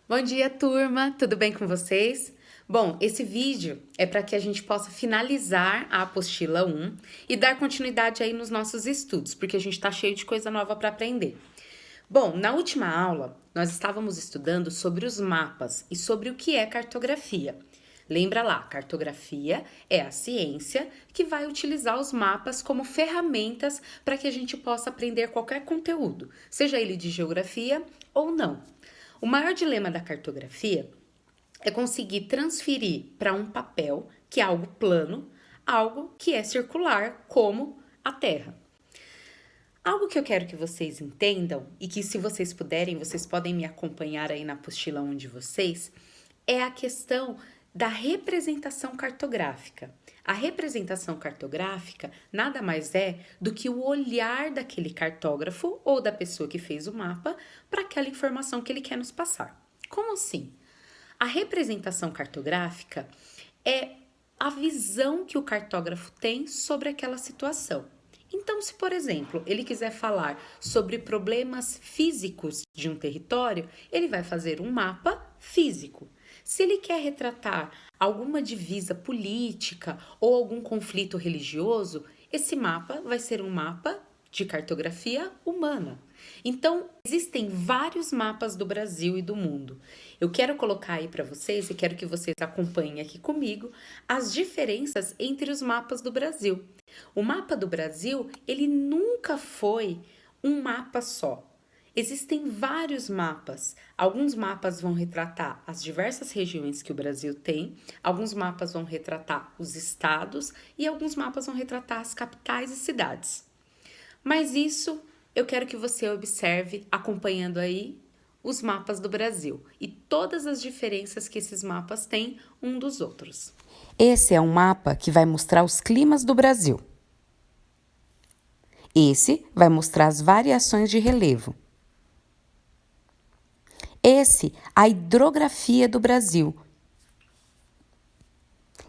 Bom dia, turma! Tudo bem com vocês? Bom, esse vídeo é para que a gente possa finalizar a apostila 1 e dar continuidade aí nos nossos estudos, porque a gente está cheio de coisa nova para aprender. Bom, na última aula, nós estávamos estudando sobre os mapas e sobre o que é cartografia. Lembra lá, cartografia é a ciência que vai utilizar os mapas como ferramentas para que a gente possa aprender qualquer conteúdo, seja ele de geografia ou não. O maior dilema da cartografia é conseguir transferir para um papel, que é algo plano, algo que é circular, como a Terra. Algo que eu quero que vocês entendam e que, se vocês puderem, vocês podem me acompanhar aí na apostila 1 de vocês, é a questão da representação cartográfica. A representação cartográfica nada mais é do que o olhar daquele cartógrafo ou da pessoa que fez o mapa para aquela informação que ele quer nos passar. Como assim? A representação cartográfica é a visão que o cartógrafo tem sobre aquela situação. Então, se, por exemplo, ele quiser falar sobre problemas físicos de um território, ele vai fazer um mapa físico. Se ele quer retratar alguma divisa política ou algum conflito religioso, esse mapa vai ser um mapa de cartografia humana. Então, existem vários mapas do Brasil e do mundo. Eu quero colocar aí para vocês e quero que vocês acompanhem aqui comigo as diferenças entre os mapas do Brasil. O mapa do Brasil, ele nunca foi um mapa só. Existem vários mapas. Alguns mapas vão retratar as diversas regiões que o Brasil tem, alguns mapas vão retratar os estados e alguns mapas vão retratar as capitais e cidades. Mas isso eu quero que você observe acompanhando aí os mapas do Brasil e todas as diferenças que esses mapas têm um dos outros. Esse é um mapa que vai mostrar os climas do Brasil. Esse vai mostrar as variações de relevo. Esse, a hidrografia do Brasil.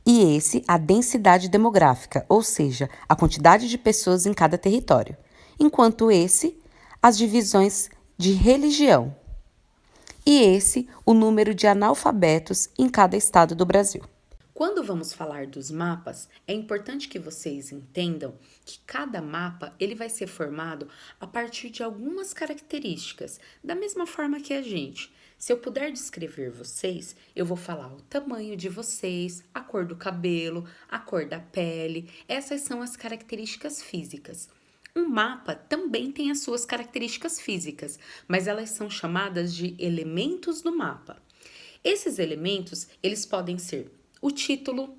E esse, a densidade demográfica, ou seja, a quantidade de pessoas em cada território. Enquanto esse, as divisões de religião. E esse, o número de analfabetos em cada estado do Brasil. Quando vamos falar dos mapas, é importante que vocês entendam que cada mapa ele vai ser formado a partir de algumas características, da mesma forma que a gente. Se eu puder descrever vocês, eu vou falar o tamanho de vocês, a cor do cabelo, a cor da pele. Essas são as características físicas. Um mapa também tem as suas características físicas, mas elas são chamadas de elementos do mapa. Esses elementos, eles podem ser o título,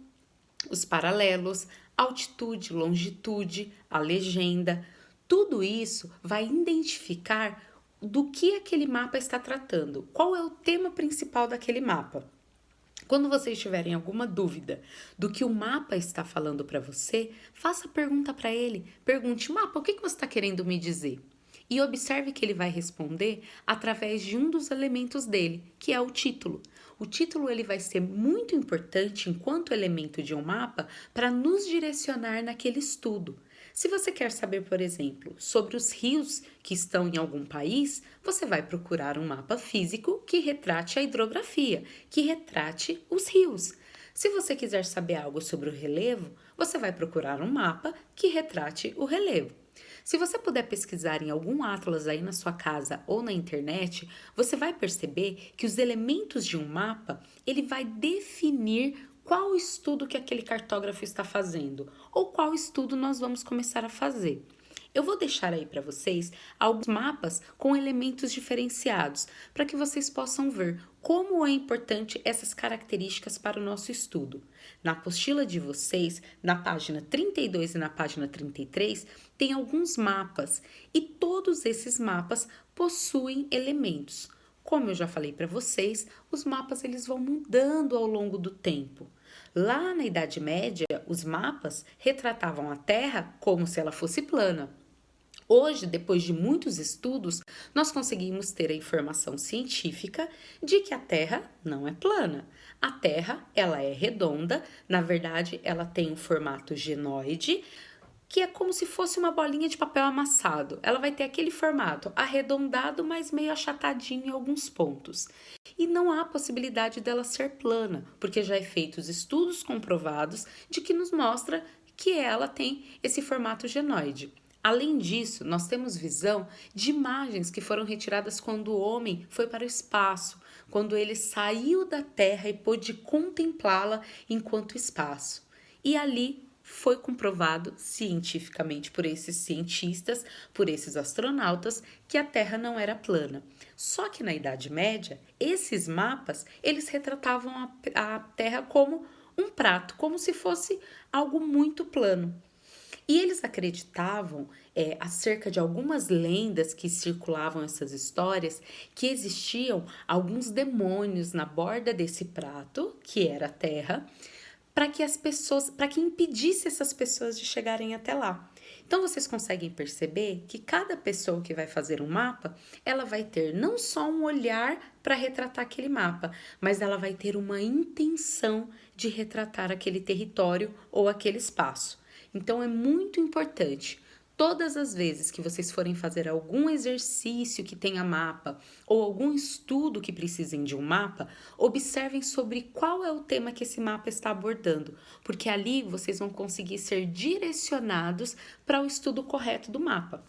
os paralelos, altitude, longitude, a legenda. Tudo isso vai identificar do que aquele mapa está tratando, qual é o tema principal daquele mapa. Quando vocês tiverem alguma dúvida do que o mapa está falando para você, faça a pergunta para ele. Pergunte, mapa, o que você está querendo me dizer? E observe que ele vai responder através de um dos elementos dele, que é o título. O título ele vai ser muito importante enquanto elemento de um mapa para nos direcionar naquele estudo. Se você quer saber, por exemplo, sobre os rios que estão em algum país, você vai procurar um mapa físico que retrate a hidrografia, que retrate os rios. Se você quiser saber algo sobre o relevo, você vai procurar um mapa que retrate o relevo. Se você puder pesquisar em algum atlas aí na sua casa ou na internet, você vai perceber que os elementos de um mapa, ele vai definir qual estudo que aquele cartógrafo está fazendo ou qual estudo nós vamos começar a fazer. Eu vou deixar aí para vocês alguns mapas com elementos diferenciados para que vocês possam ver como é importante essas características para o nosso estudo. Na apostila de vocês, na página 32 e na página 33, tem alguns mapas e todos esses mapas possuem elementos. Como eu já falei para vocês, os mapas eles vão mudando ao longo do tempo. Lá na Idade Média, os mapas retratavam a Terra como se ela fosse plana. Hoje, depois de muitos estudos, nós conseguimos ter a informação científica de que a Terra não é plana. A Terra, ela é redonda, na verdade, ela tem um formato genoide, que é como se fosse uma bolinha de papel amassado. Ela vai ter aquele formato arredondado, mas meio achatadinho em alguns pontos. E não há possibilidade dela ser plana, porque já é feitos estudos comprovados de que nos mostra que ela tem esse formato genoide. Além disso, nós temos visão de imagens que foram retiradas quando o homem foi para o espaço, quando ele saiu da Terra e pôde contemplá-la enquanto espaço. E ali foi comprovado cientificamente por esses cientistas, por esses astronautas, que a Terra não era plana. Só que na Idade Média, esses mapas, eles retratavam a Terra como um prato, como se fosse algo muito plano. E eles acreditavam, acerca de algumas lendas que circulavam essas histórias, que existiam alguns demônios na borda desse prato, que era a Terra, para que impedisse essas pessoas de chegarem até lá. Então vocês conseguem perceber que cada pessoa que vai fazer um mapa, ela vai ter não só um olhar para retratar aquele mapa, mas ela vai ter uma intenção de retratar aquele território ou aquele espaço. Então é muito importante. Todas as vezes que vocês forem fazer algum exercício que tenha mapa ou algum estudo que precisem de um mapa, observem sobre qual é o tema que esse mapa está abordando, porque ali vocês vão conseguir ser direcionados para o estudo correto do mapa.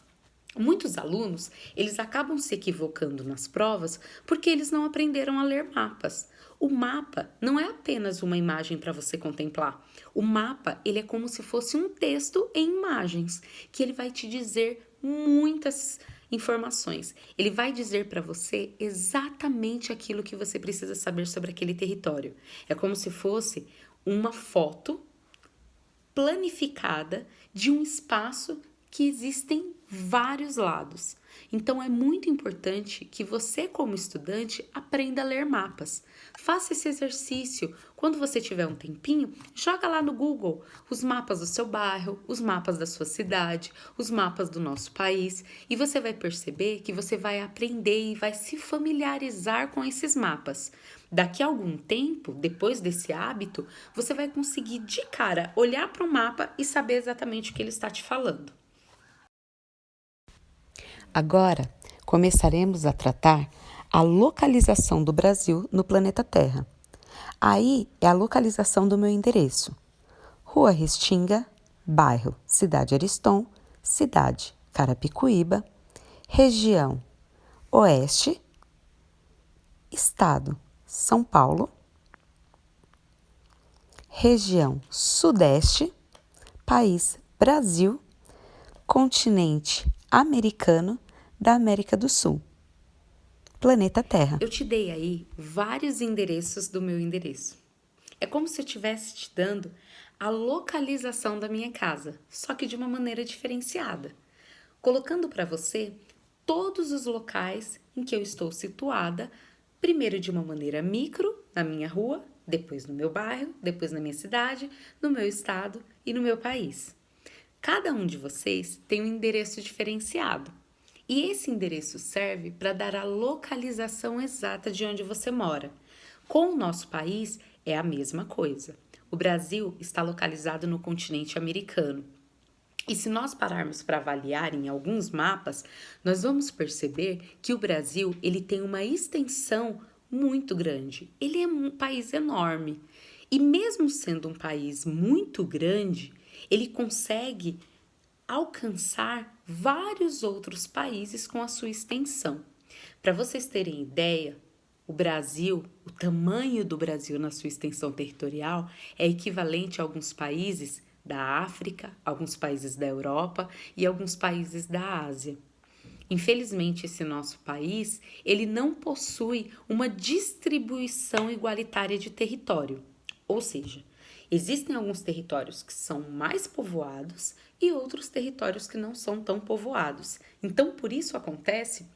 Muitos alunos, eles acabam se equivocando nas provas porque eles não aprenderam a ler mapas. O mapa não é apenas uma imagem para você contemplar. O mapa, ele é como se fosse um texto em imagens, que ele vai te dizer muitas informações. Ele vai dizer para você exatamente aquilo que você precisa saber sobre aquele território. É como se fosse uma foto planificada de um espaço que existem vários lados. Então é muito importante que você, como estudante, aprenda a ler mapas. Faça esse exercício. Quando você tiver um tempinho, joga lá no Google os mapas do seu bairro, os mapas da sua cidade, os mapas do nosso país, e você vai perceber que você vai aprender e vai se familiarizar com esses mapas. Daqui a algum tempo, depois desse hábito, você vai conseguir de cara olhar para o mapa e saber exatamente o que ele está te falando. Agora, começaremos a tratar a localização do Brasil no planeta Terra. Aí é a localização do meu endereço. Rua Restinga, bairro Cidade Ariston, cidade Carapicuíba, região Oeste, estado São Paulo, região Sudeste, país Brasil, continente americano da América do Sul, planeta Terra. Eu te dei aí vários endereços do meu endereço. É como se eu estivesse te dando a localização da minha casa, só que de uma maneira diferenciada, colocando para você todos os locais em que eu estou situada, primeiro de uma maneira micro, na minha rua, depois no meu bairro, depois na minha cidade, no meu estado e no meu país. Cada um de vocês tem um endereço diferenciado. E esse endereço serve para dar a localização exata de onde você mora. Com o nosso país é a mesma coisa. O Brasil está localizado no continente americano. E se nós pararmos para avaliar em alguns mapas, nós vamos perceber que o Brasil ele tem uma extensão muito grande. Ele é um país enorme. E mesmo sendo um país muito grande, ele consegue alcançar vários outros países com a sua extensão. Para vocês terem ideia, o Brasil, o tamanho do Brasil na sua extensão territorial é equivalente a alguns países da África, alguns países da Europa e alguns países da Ásia. Infelizmente, esse nosso país, ele não possui uma distribuição igualitária de território. Ou seja, existem alguns territórios que são mais povoados e outros territórios que não são tão povoados. Então, por isso acontece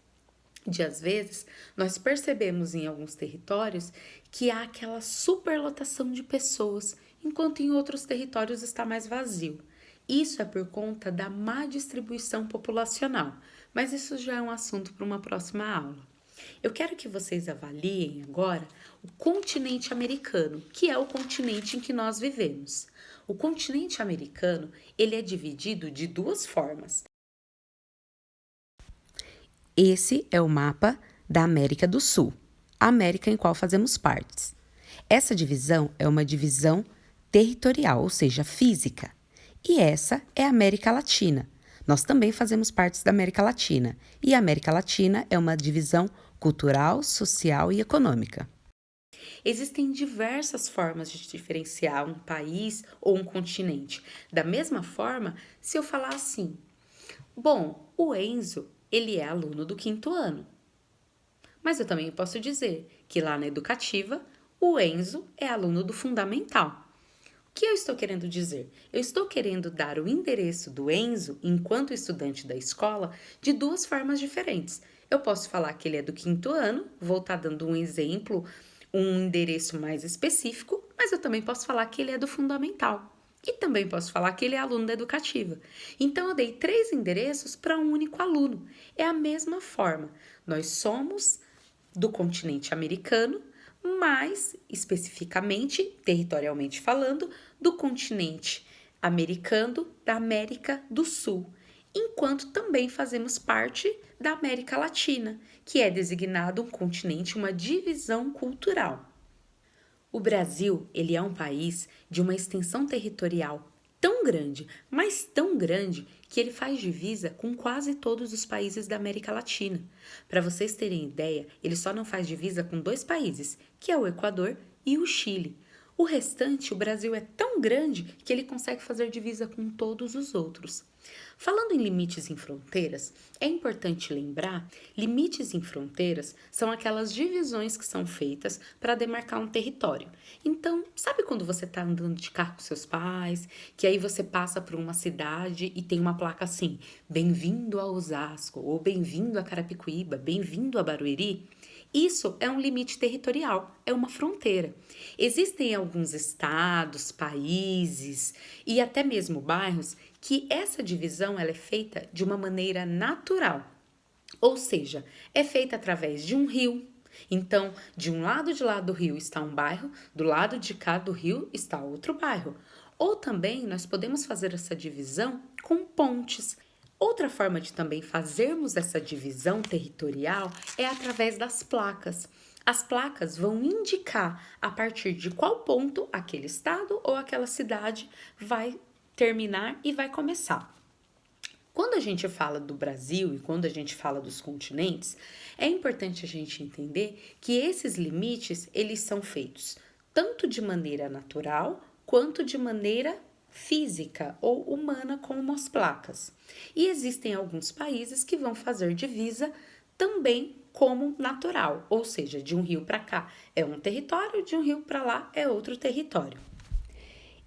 de, às vezes, nós percebemos em alguns territórios que há aquela superlotação de pessoas, enquanto em outros territórios está mais vazio. Isso é por conta da má distribuição populacional, mas isso já é um assunto para uma próxima aula. Eu quero que vocês avaliem agora o continente americano, que é o continente em que nós vivemos. O continente americano, ele é dividido de duas formas. Esse é o mapa da América do Sul, a América em qual fazemos partes. Essa divisão é uma divisão territorial, ou seja, física. E essa é a América Latina. Nós também fazemos partes da América Latina. E a América Latina é uma divisão cultural, social e econômica. Existem diversas formas de diferenciar um país ou um continente. Da mesma forma, se eu falar assim, bom, o Enzo, ele é aluno do 5º ano. Mas eu também posso dizer que lá na educativa, o Enzo é aluno do fundamental. O que eu estou querendo dizer? Eu estou querendo dar o endereço do Enzo, enquanto estudante da escola, de duas formas diferentes. Eu posso falar que ele é do 5º ano, vou estar dando um exemplo, um endereço mais específico, mas eu também posso falar que ele é do fundamental. E também posso falar que ele é aluno da educativa. Então, eu dei 3 endereços para um único aluno. É a mesma forma. Nós somos do continente americano, mais especificamente, territorialmente falando, do continente americano da América do Sul, enquanto também fazemos parte da América Latina, que é designado um continente, uma divisão cultural. O Brasil, ele é um país de uma extensão territorial tão grande, mas tão grande, que ele faz divisa com quase todos os países da América Latina. Para vocês terem ideia, ele só não faz divisa com 2 países, que é o Equador e o Chile. O restante, o Brasil é tão grande que ele consegue fazer divisa com todos os outros. Falando em limites e fronteiras, é importante lembrar, limites e fronteiras são aquelas divisões que são feitas para demarcar um território. Então, sabe quando você está andando de carro com seus pais, que aí você passa por uma cidade e tem uma placa assim, bem-vindo a Osasco, ou bem-vindo a Carapicuíba, bem-vindo a Barueri? Isso é um limite territorial, é uma fronteira. Existem alguns estados, países e até mesmo bairros que essa divisão ela é feita de uma maneira natural, ou seja, é feita através de um rio. Então, de um lado de lá do rio está um bairro, do lado de cá do rio está outro bairro. Ou também nós podemos fazer essa divisão com pontes. Outra forma de também fazermos essa divisão territorial é através das placas. As placas vão indicar a partir de qual ponto aquele estado ou aquela cidade vai terminar e vai começar. Quando a gente fala do Brasil e quando a gente fala dos continentes, é importante a gente entender que esses limites, eles são feitos tanto de maneira natural quanto de maneira física ou humana como as placas. E existem alguns países que vão fazer divisa também como natural, ou seja, de um rio para cá é um território, de um rio para lá é outro território.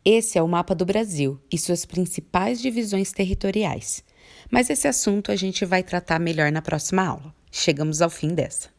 Esse é o mapa do Brasil e suas principais divisões territoriais. Mas esse assunto a gente vai tratar melhor na próxima aula. Chegamos ao fim dessa.